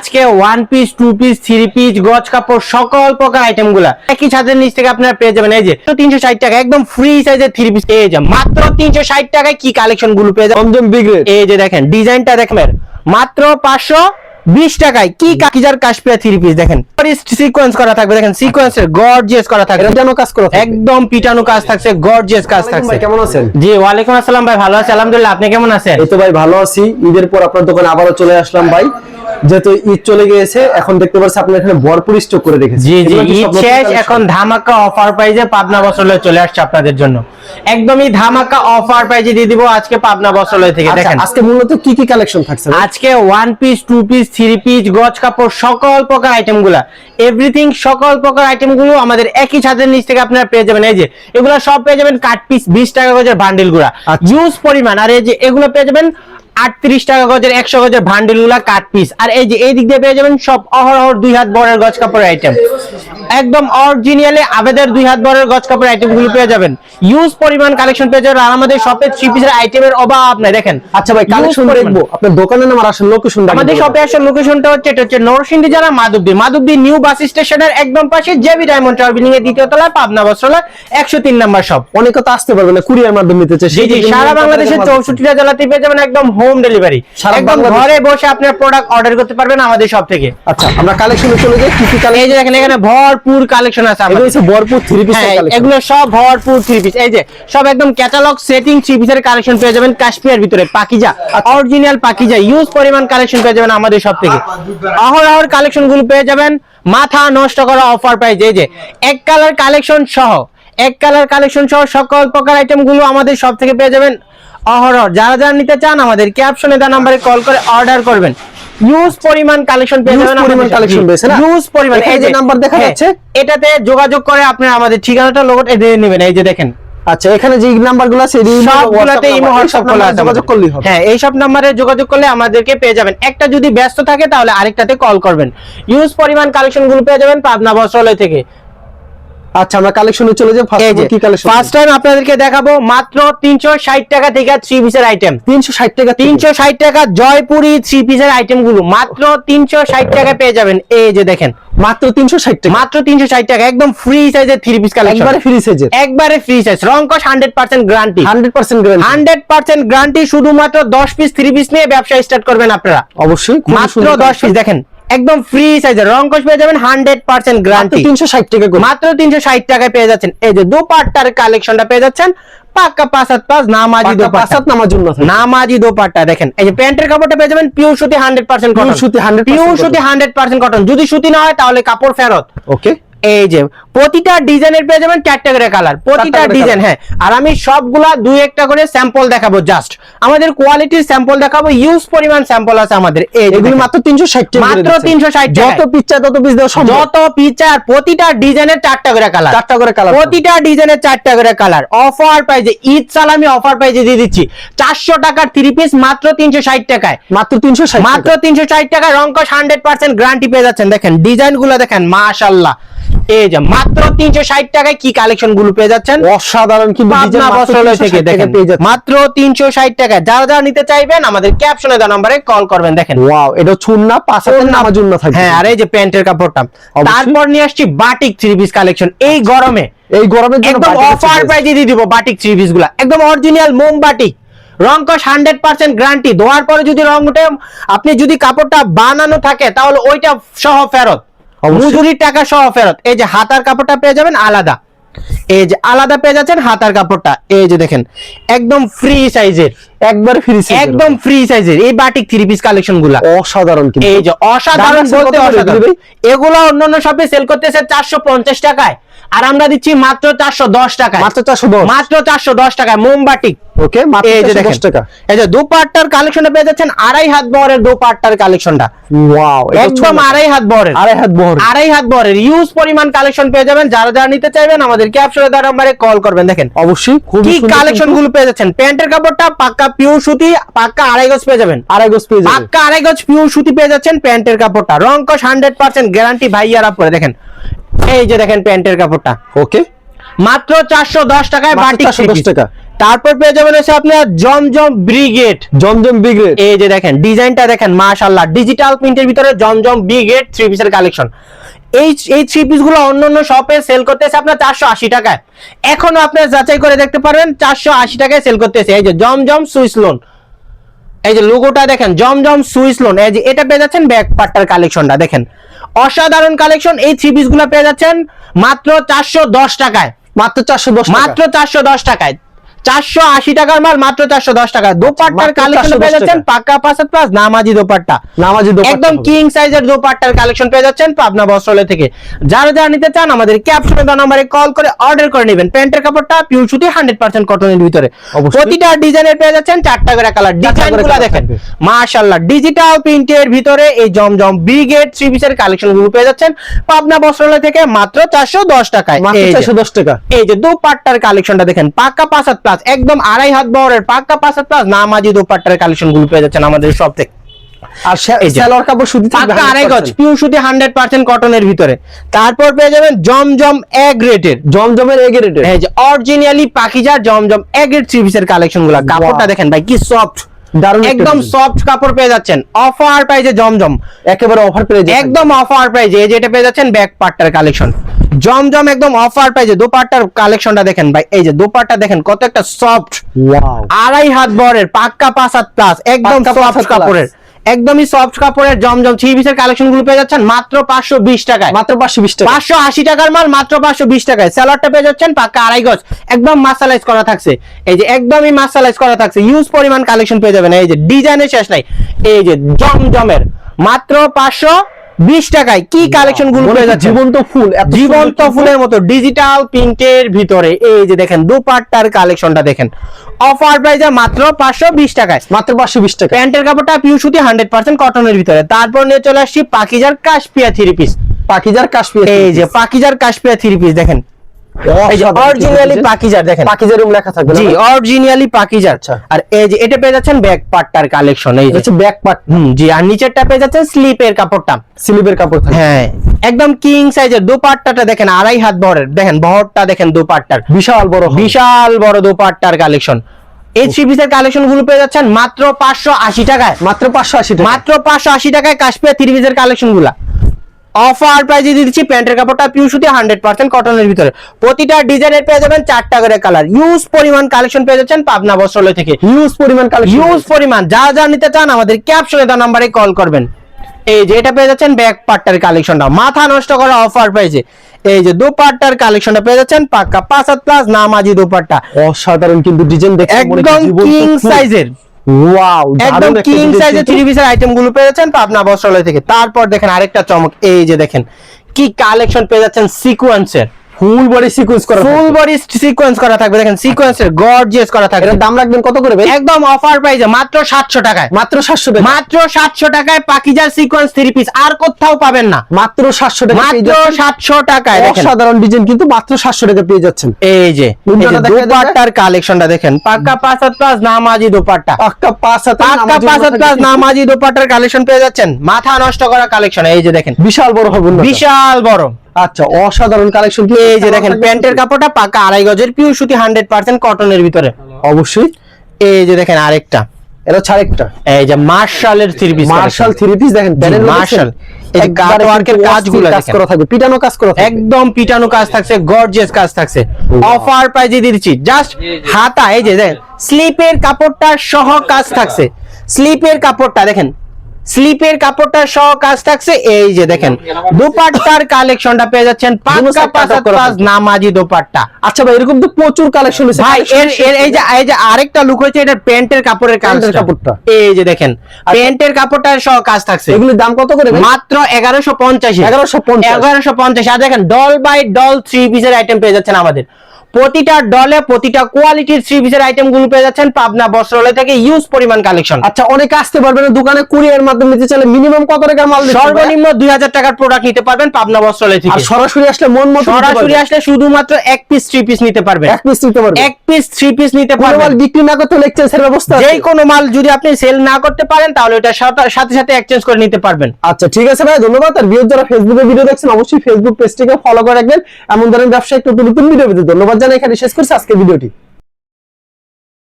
আজকে one piece, two piece, three piece, গজ কাপড় সকল প্রকার আইটেম গুলা একই ছাদের নিচ থেকে আপনারা পেয়ে যাবেন। এই যে 360 টাকা একদম ফ্রি সাইজের থ্রি পিস পেয়ে যাবেন মাত্র 360 টাকায়। কি কালেকশন গুলো পেয়ে যাবেন একদম বিগ রেট। এই যে দেখেন ডিজাইনটা দেখেন মাত্র 520 টাকায়। কি কাকিজার কাশপিয়া থ্রি পিস দেখেন সিকোয়েন্স করা থাকবে, দেখেন সিকোয়েন্সের গর্জিয়াস করা থাকবে, পিটানো কাজ করা থাকবে, একদম পিটানো কাজ থাকছে, গর্জিয়াস কাজ থাকছে। ভাই কেমন আছেন? জি ওয়ালাইকুম আসসালাম ভাই, ভালো আছি আলহামদুলিল্লাহ, আপনি কেমন আছেন? এই তো ভাই ভালো আছি। ঈদের পর আপনার দোকানে আবারো চলে আসলাম ভাই, যেহেতু ঈদ চলে গিয়েছে এখন দেখতে পাচ্ছি আপনার এখানে ভরপুর স্টক করে রেখেছেন। জি জি ঈদ শেষ, এখন ধামাকা অফার প্রাইজে পাবনা বস্ত্রালয় চলে আসছে আপনাদের জন্য। একদমই ধামাকা অফার প্রাইজে দিয়ে দিব আজকে পাবনা বস্ত্রালয় থেকে। দেখেন আজকে মূলত কি কি কালেকশন থাকছে? আজকে one piece, two piece, three piece, গজ কাপড় সকল প্রকার আইটেম গুলা এভরিথিং সকল প্রকার আইটেম গুলো আমাদের একই ছাদের নিচ থেকে আপনারা পেয়ে যাবেন। এই যে এগুলো সব পেয়ে যাবেন কাট পিস 20 টাকা গজের বান্ডিল গুলা ইউজ পরিমাণ। আর এই যে এগুলো পেয়ে যাবেন 38 টাকা গজের 100 গজের বান্ডিল গুলা কাট পিস। আর এই যে এই দিক দিয়ে পেয়ে যাবেন সব অহরহর 2 হাত বড়ের গজ কাপড়ের আইটেম, একদম অরিজিনালি আবেদের 2 হাত বড়ের গজ কাপড়ের আইটেম গুলো পেয়ে যাবেন। ইউজ পরিমাণ কালেকশন পেয়ে যাবেন। আর আমাদের শপে থ্রি পিসের আইটেমের অভাব নাই। দেখেন আচ্ছা ভাই কালেকশন দেখবো, আপনার দোকানের নাম আর আসল লোকেশনটা? আমাদের শপে আসার লোকেশনটা হচ্ছে এটা হচ্ছে নরসিংদী জেলা মাধবদী নিউ বাস স্টেশনের একদম পাশে জেবি ডায়মন্ড টাওয়ার বিল্ডিং এর দ্বিতীয় তলায় পাবনা বস্ত্রালয় 103 নাম্বার শপ। অনেকে তো আসতে পারবে না, কুরিয়ার মাধ্যমে নিতে চাই। জি জি সারা বাংলাদেশের 64টা জেলাতে পেয়ে যাবেন একদম হোম ডেলিভারি, একদম ঘরে বসে আপনার প্রোডাক্ট অর্ডার করতে পারবেন আমাদের শপ থেকে। আচ্ছা আমরা কালেকশনে চলে যাই। কি কি কালেকশন? এই যে দেখেন এখানে ভরপুর কালেকশন আছে আমাদের, এগুলো ভরপুর থ্রি পিসের কালেকশন, এগুলো সব ভরপুর থ্রি পিস। এই যে সব একদম ক্যাটালগ সেটিং থ্রি পিসের কালেকশন পেয়ে যাবেন কাশপিয়ার ভিতরে, পাকিজা অরিজিনাল পাকিজা ইউজ পরিমাণ কালেকশন পেয়ে যাবেন আমাদের শপ থেকে। অহরহর কালেকশন গুলো পেয়ে যাবেন মাথা নষ্ট করা অফার প্রাইস। এই যে এক কালার কালেকশন সহ সকল প্রকার আইটেম গুলো আমাদের শপ থেকে পেয়ে যাবেন অহরহ। যারা নিতে চান আমাদের ক্যাপশনে দেওয়া নম্বরে কল করে অর্ডার করবেন। ইউজ পরিমাণ কালেকশন পেয়ে যাবেন, ইউজ পরিমাণ। এই যে নাম্বার দেখা যাচ্ছে এটাতে যোগাযোগ করে আপনি আমাদের ঠিকানাটা লোগো দিয়ে নেবেন। এই যে দেখেন আচ্ছা এখানে যে নাম্বারগুলো আছে সবগুলোতে ইমো হোয়াটসঅ্যাপ খোলা আছে, যোগাযোগ করলেই হবে। হ্যাঁ এই সব নম্বরে যোগাযোগ করলে আমাদেরকে পেয়ে যাবেন। একটা যদি ব্যস্ত থাকে তাহলে আরেকটাতে কল করবেন। ইউজ পরিমাণ কালেকশন গুলো পেয়ে যাবেন পাবনা বস্ত্রালয় থেকে। আচ্ছা আমরা কালেকশনে চলে যাই। ফার্স্ট টাইম আপনাদেরকে দেখাবো মাত্র 360 টাকা থেকে থ্রি পিসের আইটেম। 360 টাকা জয়পুরি থ্রি পিসের আইটেম গুলো মাত্র 360 টাকা পেয়ে যাবেন। এই যে দেখেন মাত্র 360 টাকা, মাত্র 360 টাকা একদম ফ্রি সাইজের থ্রি পিস কালেকশন, একবারে ফ্রি সাইজ, রং কস 100% গ্যারান্টি, 100% গ্যারান্টি। শুধুমাত্র 10 পিস থ্রি পিস নিয়ে ব্যবসা স্টার্ট করবেন আপনারা অবশ্যই, মাত্র 10 পিস। দেখেন একদম ফ্রি সাইজের রং কস পেয়ে যাবেন 100% গ্যারান্টি, 360 টাকা মাত্র 360 টাকায় পেয়ে যাচ্ছেন। এই যে দোপাট্টার কালেকশনটা পেয়ে যাচ্ছেন পাক্কা 5/5 নামাজি দোপাট্টা, নামাজি দোপাট্টা। দেখেন এই যে প্যান্টের কাপড়টা পেয়ে যাবেন পিওর সুতি 100% কটন, পিওর সুতি 100% কটন। যদি সুতি না হয় তাহলে কাপড় ফেরত। ওকে এই যে প্রতিটা ডিজাইনের পেয়ে যাবেন 4টা করে কালার, প্রতিটা ডিজাইন। হ্যাঁ আর আমি সবগুলা 2-1টা করে স্যাম্পল দেখাবো, জাস্ট আমাদের কোয়ালিটির স্যাম্পল দেখাবো। ইউজ পরিমাণ স্যাম্পল আছে আমাদের। এগুলো মাত্র 360 টাকা, মাত্র 360 টাকা। যত পিস চাই তত পিস দেওয়া সম্ভব, যত পিস চাই। আর প্রতিটা ডিজাইনের 4টা করে কালার, প্রতিটা ডিজাইনের 4টা করে কালার। অফার প্রাইজে ঈদ সালামি অফার প্রাইজে দিয়ে দিচ্ছি 400 টাকার থ্রি পিস মাত্র 360 টাকায়, মাত্র 360 টাকা। রং কস 100% গ্যারান্টি পেয়ে যাচ্ছেন। দেখেন ডিজাইন গুলো দেখেন মাশাআল্লাহ। এই যে মাত্র 360 টাকায় কি কালেকশন গুলো পেয়ে যাচ্ছেন অসাধারণ, কিন্তু মাত্র 360 টাকায়। যারা নিতে চাইবেন আমাদের ক্যাপশনে দেওয়া নম্বরে কল করবেন। দেখেন ওয়াও এটা চুন্না 5 হাতের নামার জন্য থাকে। হ্যাঁ আর এই যে প্যান্টের কাপড়টা। তারপর নিয়ে আসছি বাটিক থ্রি পিস কালেকশন। এই গরমে একদম অফার প্রাইজে দিয়ে দিব বাটিক থ্রি পিস গুলা, একদম অরিজিনাল মোম বাটিক, রং কস 100% গ্যারান্টি। ধোয়ার পরে যদি রং উঠে, আপনি যদি কাপড়টা বানানো থাকে তাহলে ওইটা সহ ফেরত, মজুরির টাকা সহ ফেরত। এই যে হাতার কাপড়টা পেয়ে যাবেন আলাদা, এই যে আলাদা পেয়ে যাচ্ছেন হাতার কাপড়টা। এই যে দেখেন একদম ফ্রি সাইজের, একদম ফ্রি সাইজের এই বাটিক থ্রি পিস কালেকশন গুলা অসাধারণ। এই যে অসাধারণ বলতে অসাধারণ। এগুলো অন্যান্য শপে সেল করতেছে 450 টাকায়, আর আমরা দিচ্ছি মাত্র 410 টাকায়, মাত্র 410 টাকায় মোম বাটিক। ওকে মাত্র 410 টাকা। এই যে দোপাট্টার কালেকশনটা পেয়ে যাচ্ছেন 2.5 হাত বহরের দোপাট্টার কালেকশনটা। ওয়াও একদম 2.5 হাত বহরের, 2.5 হাত বহরের ইউজ পরিমাণ কালেকশন পেয়ে যাবেন। যারা নিতে চাইবেন আমাদের ক্যাপশনে দেওয়া নম্বরে কল করবেন। দেখেন অবশ্যই কি কালেকশন গুলো পেয়ে যাচ্ছেন। প্যান্টের কাপড়টা পাক্কা পিওর সুতি, পাক্কা 2.5 গজ পেয়ে যাবেন, পাক্কা 2.5 গজ পিওর সুতি পেয়ে যাচ্ছেন প্যান্টের কাপড়টা। রং কস 100% গ্যারান্টি ভাইয়ারা পরে। দেখেন এই যে দেখেন প্যান্টের কাপড়টা। ওকে মাত্র 410 টাকায় বাটিক 410 টাকা। তারপর পেয়ে যাবেন হচ্ছে আপনার জমজম ব্রিগেড। জমজম ব্রিগেড, এই যে দেখেন ডিজাইনটা দেখেন মাশাআল্লাহ, ডিজিটাল প্রিন্টের ভিতরে জমজম ব্রিগেড থ্রি পিসের কালেকশন। এই থ্রি পিস গুলো অন্যান্য শপে সেল করতেছে আপনার 480 টাকায়, এখনো আপনার যাচাই করে দেখতে পারবেন 480 টাকায় সেল করতেছে। এই যে জমজম সুইস লোন, এই যে লোগোটা দেখেন জমজম সুইস লোন, এই যে এটা পেয়ে যাচ্ছেন ব্যাক পার্টটার কালেকশনটা দেখেন, অসাধারণ কালেকশন। এই থ্রি পিস গুলো পেয়ে যাচ্ছেন মাত্র 410 টাকায়, মাত্র 410 টাকা, মাত্র 410 টাকায়। 480 টাকার মাল মাত্র 410 টাকা। দোপাট্টার মাত্র কালেকশন 410 পেয়ে যাচ্ছেন পাক্কা 5 প্লাস নামাজি দোপাট্টা, নামাজি দোপাট্টা একদম হবে। কিং সাইজের দোপাট্টার কালেকশন পেয়ে যাচ্ছেন পাবনা বস্ত্রালয় থেকে। যারা যারা নিতে চান আমাদের ক্যাপশনে দেওয়া নম্বরে কল করে অর্ডার করে নেবেন। প্যান্টের কাপড়টা পিওর সুতি 100% কটনের ভিতরে, অবশ্যই। প্রতিটা ডিজাইনের পেয়ে যাচ্ছেন 4টা করে কালার। ডিজাইনগুলো colour দেখেন থাকবে। মাশাআল্লাহ, ডিজিটাল প্রিন্টের ভিতরে এই জমজম ব্রিগেড থ্রি পিসের কালেকশনগুলো পেয়ে যাচ্ছেন পাবনা বস্ত্রালয় থেকে মাত্র 410 টাকায়। মাত্র এই যে 410 টাকা। এই যে দোপাট্টার কালেকশনটা দেখেন পাক্কা 5 প্লাস, একদম 2.5 হাত বহরের পাক্কা 5 প্লাস নামাজি দোপাট্টার কালেকশন গুলো পেয়ে যাচ্ছেন আমাদের সব থেকে। আর এই যে সালোয়ার কাপড় সুতি থাকবে পাক্কা 2.5 গজ 100%। পিওর সুতি 100% কটনের ভিতরে। তারপর পেয়ে যাবেন জমজম এ গ্রেডের, জমজমের এ গ্রেডের, এই যে originally Pakiza Zamzam A grade three পিসের কালেকশন গুলা। কাপড়টা দেখেন ভাই কি সফট, দারুণ একটা একদম design। সফট কাপড় পেয়ে যাচ্ছেন অফার প্রাইসে জমজম, একেবারে অফার পেয়ে যাবেন, একদম অফার প্রাইসে। এই যে এটা পেয়ে যাচ্ছেন ব্যাক পার্টটার কালেকশন জমজম একদম অফার প্রাইসে। দোপাট্টার কালেকশনটা দেখেন ভাই, এই যে দোপাট্টা দেখেন কত একটা সফট, ওয়াও, 2.5 হাত বহরের পাক্কা 5 হাত প্লাস, একদম পাক্কা 5 সফট হাত কাপড়ের, একদমই সফট কাপড়ের জমজম থ্রি পিসের কালেকশন গুলো পেয়ে যাচ্ছেন মাত্র 520 টাকায়, মাত্র 520 টাকা। 580 টাকার মাল মাত্র 520 টাকায়। স্যালাডটা পেয়ে যাচ্ছেন পাক্কা 2.5 গজ, একদম মাসালাইজ করা থাকছে, এই যে একদমই মাসালাইজ করা থাকছে, ইউজ পরিমাণ কালেকশন পেয়ে যাবেন। এই যে ডিজাইনের শেষ নাই, এই যে জমজমের মাত্র 520 টাকায় কি কালেকশন গুলো পেয়ে যাচ্ছে, জীবন্ত ফুল, এত জীবন্ত সুন্দর ফুলের মতো ডিজিটাল প্রিন্টের ভিতরে। এই যে দেখেন দোপাট্টার কালেকশনটা দেখেন অফার প্রাইসে মাত্র 520 টাকায়, মাত্র 520 টাকা। প্যান্টের কাপড়টা পিওর সুতি 100% কটনের ভিতরে। তারপর নিয়ে চলে আসছি পাকিজার কাশপিয়া থ্রি পিস, পাকিজার কাশ্মীর, এই যে পাকিজার কাশপিয়া থ্রি পিস দেখেন, এই যে অরিজিনালি পাকিজার দেখেন, পাকিজার রুম লেখা থাকবে জি অরিজিনালি পাকিজার। আচ্ছা। আর এই যে এটা পেয়ে যাচ্ছেন ব্যাক পার্টটার কালেকশন, এই যে হচ্ছে ব্যাক পার্ট, জি। আর নিচেরটা পেয়ে যাচ্ছেন স্লিপের কাপড়টা, স্লিভের কাপড় থাকবে, হ্যাঁ একদম কিং সাইজের। দোপাট্টাটা দেখেন 2.5 হাত বহরের, দেখেন বহরটা দেখেন দোপাট্টার, বিশাল বড় হবে। বিশাল বড় দোপাট্টার কালেকশন। এই থ্রি পিসের কালেকশন গুলো পেয়ে যাচ্ছেন মাত্র 580 টাকায়, মাত্র 580 টাকা, মাত্র 580 টাকায় কাশপিয়া থ্রি পিসের কালেকশন গুলা অফার প্রাইসে দিয়ে দিচ্ছি। প্যান্টের কাপড়টা পিওর সুতি 100% কটনের ভিতরে, প্রতিটা ডিজাইনের পেয়ে যাবেন 4টা করে কালার। ইউজ পরিমাণ কালেকশন পেয়ে যাচ্ছেন পাবনা বস্ত্রালয় থেকে, হিউজ পরিমাণ কালেকশন, ইউজ পরিমাণ। যা যা নিতে চান আমাদের ক্যাপশনে দেওয়া নম্বরে কল করবেন। এই যে এটা পেয়ে যাচ্ছেন ব্যাক পার্টটার কালেকশনটা মাথা নষ্ট করা অফার প্রাইসে। এই যে দোপাট্টার কালেকশনটা পেয়ে যাচ্ছেন পাক্কা 5 হাত প্লাস নামাজি দোপাট্টা, অসাধারণ কিন্তু ডিজাইন দেখতে একদম কিং সাইজের, ওয়াও, একদম কিং সাইজের থ্রি পিসের আইটেম গুলো পেয়ে যাচ্ছেন পাবনা বস্ত্রালয় থেকে। তারপর দেখেন আরেকটা চমক, এই যে দেখেন কি কালেকশন পেয়ে যাচ্ছেন সিকোয়েন্সের, ফুল বডি সিকোয়েন্স করা, ফুল বডি সিকোয়েন্স করা থাকবে, দেখেন সিকোয়েন্সের গর্জিয়াস করা থাকবে। এর দাম রাখবেন কত করে ভাই? একদম অফার প্রাইসে মাত্র 700 টাকায়, মাত্র 700 টাকা, মাত্র 700 টাকায় পাকিজার সিকোয়েন্স থ্রি পিস, আর কোথাও পাবেন না, মাত্র 700 টাকা পেয়ে মাত্র যাচ্ছেন। 700 টাকায়। দেখেন অসাধারণ ডিজাইন কিন্তু মাত্র 700 টাকা পেয়ে যাচ্ছেন। এই যে উল্টোটা দেখা যাবে। দোপাট্টার কালেকশনটা দেখেন পাক্কা 5 হাত প্লাস নামাজি দোপাট্টা, পাক্কা 5 হাতে পাক্কা 5 হাত প্লাস নামাজি দোপাট্টার কালেকশন পেয়ে যাচ্ছেন, মাথা নষ্ট করা কালেকশন। এই যে দেখেন বিশাল বড় হবে না? বিশাল বড়, আচ্ছা, অসাধারণ কালেকশন। এই যে দেখেন প্যান্টের কাপড়টা পাকা 2.5 গজের পিওর সুতি 100% কটনের ভিতরে। অবশ্যই। এই যে দেখেন আরেকটা, এটা ছাড়েকটা, এই যে মার্শালের three piece, marshal three piece দেখেন, প্যানেল মার্শাল, এই যে কাট ওয়ার্কের কাজগুলো কাজ দেখেন, করা থাকবে, পিটানো কাজ করা থাকবে, একদম পিটানো কাজ থাকছে, গর্জিয়াস কাজ থাকছে। অফার প্রাইজে দিয়ে দিচ্ছি জাস্ট হাতা, এই যে দেখেন স্লিপের কাপড়টা সহ কাজ থাকছে, স্লিপের কাপড়টা দেখেন, স্লিপের কাপড়টা সহ কাজ থাকছে। এই যে দেখেন দোপাট্টার কালেকশনটা পেয়ে যাচ্ছেন পাক্কা 5 হাত প্লাস নামাজি দোপাট্টা। আচ্ছা ভাই, এরকম তো প্রচুর কালেকশন আছে ভাই এই যে আরেকটা লুক হয়েছে, এটা প্যান্টের কাপড়ের কাপড়টা, এই যে দেখেন প্যান্টের কাপড়টার সহ কাজ থাকছে। এগুলোর দাম কত করে ভাই? মাত্র 1150, 1150। আর দেখেন ডল বাই ডল থ্রি পিসের আইটেম পেয়ে যাচ্ছেন আমাদের, প্রতিটা ডলে প্রতিটা কোয়ালিটির থ্রি পিসের আইটেম গুলো পেয়ে যাচ্ছেন পাবনা বস্ত্রালয় থেকে ইউজ পরিমাণ কালেকশন। আচ্ছা, অনেকে আসতে পারবে না দোকানে, কুরিয়ার মাধ্যমে নিতে চাইলে মিনিমাম কত টাকার মাল দিতে হবে? সর্বনিম্ন 2000 টাকার প্রোডাক্ট নিতে পারবেন পাবনা বস্ত্রালয় থেকে। আর সরাসরি আসলে মন মতো সরাসরি আসলে শুধুমাত্র এক পিস থ্রি পিস নিতে পারবেন, এক পিস নিতে পারবে, এক পিস থ্রি পিস নিতে কোনো পারবেন। মাল বিক্রি না করতে হলে এক্সচেঞ্জের ব্যবস্থা আছে? যে কোনো মাল যদি আপনি সেল না করতে পারেন তাহলে এটা সাথে সাথে এক্সচেঞ্জ করে নিতে পারবেন। আচ্ছা ঠিক আছে ভাই, ধন্যবাদ। আর ভিউয়ার যারা ফেসবুকে ভিডিও দেখছেন অবশ্যই ফেসবুক পেজটিকে ফলো করে রাখবেন, এমন ধরনের ব্যবসায়িক নতুন নতুন ভিডিও পেতে। ধন্যবাদ জানাই, এখানে শেষ করছি আজকের ভিডিওটি।